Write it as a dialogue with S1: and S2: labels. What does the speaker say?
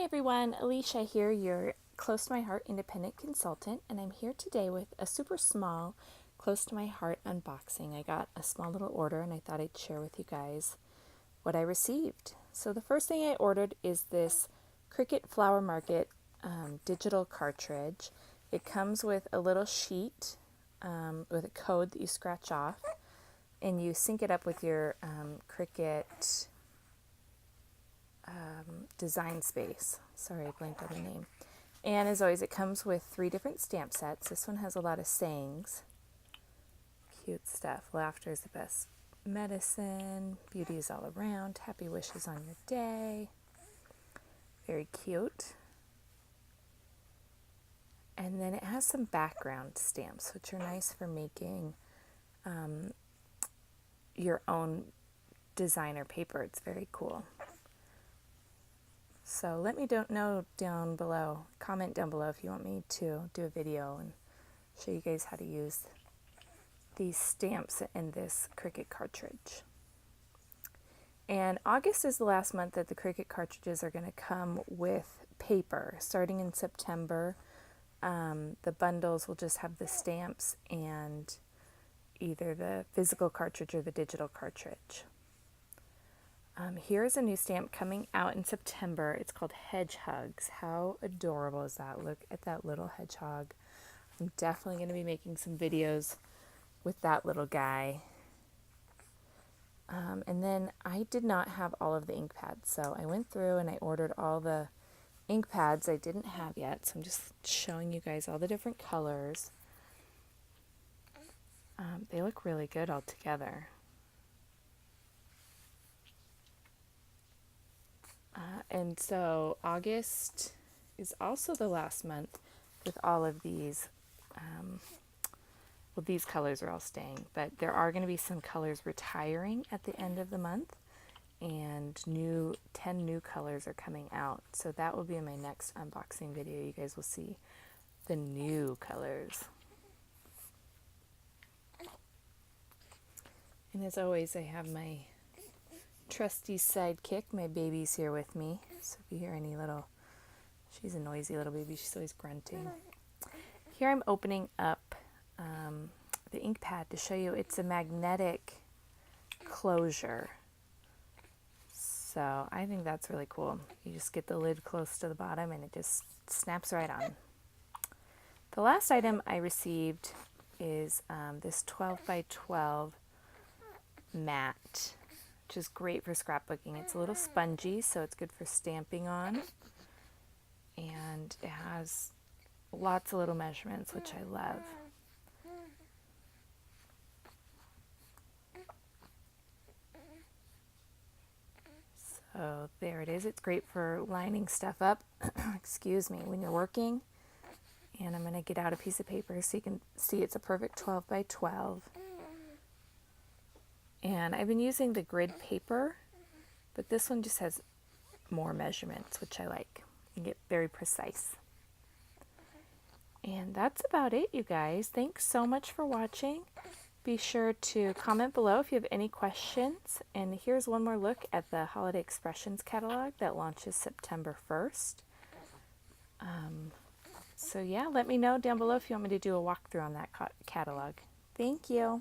S1: Hi everyone, Alicia here, your close to my heart independent consultant, and I'm here today with a super small, close to my heart unboxing. I got a small little order and I thought I'd share with you guys what I received. So the first thing I ordered is this Cricut Flower Market digital cartridge. It comes with a little sheet with a code that you scratch off, and you sync it up with your Cricut design space. Sorry, I blanked on the name. And as always, it comes with 3 different stamp sets. This one has a lot of sayings. Cute stuff. Laughter is the best medicine. Beauty is all around. Happy wishes on your day. Very cute. And then it has some background stamps, which are nice for making your own designer paper. It's very cool. So let me know down below, comment down below if you want me to do a video and show you guys how to use these stamps in this Cricut cartridge. And August is the last month that the Cricut cartridges are going to come with paper. Starting in September, the bundles will just have the stamps and either the physical cartridge or the digital cartridge. Here's a new stamp coming out in September. It's called Hedgehogs. How adorable is that? Look at that little hedgehog. I'm definitely going to be making some videos with that little guy. And then I did not have all of the ink pads, so I went through and I ordered all the ink pads I didn't have yet. So I'm just showing you guys all the different colors. They look really good all together. And so August is also the last month with all of these. Well, these colors are all staying, but there are going to be some colors retiring at the end of the month, and 10 new colors are coming out. So that will be in my next unboxing video. You guys will see the new colors. And as always, I have my trusty sidekick. My baby's here with me, so if you hear any little, she's a noisy little baby, she's always grunting. Here I'm opening up the ink pad to show you it's a magnetic closure, so I think that's really cool. You just get the lid close to the bottom and it just snaps right on. The last item I received is this 12 by 12 mat, which is great for scrapbooking. It's a little spongy, so it's good for stamping on. And it has lots of little measurements, which I love. So there it is. It's great for lining stuff up, excuse me, when you're working. And I'm going to get out a piece of paper so you can see it's a perfect 12 by 12. And I've been using the grid paper, but this one just has more measurements, which I like. You get very precise. And that's about it, you guys. Thanks so much for watching. Be sure to comment below if you have any questions. And here's one more look at the Holiday Expressions catalog that launches September 1st. So yeah, let me know down below if you want me to do a walkthrough on that catalog. Thank you.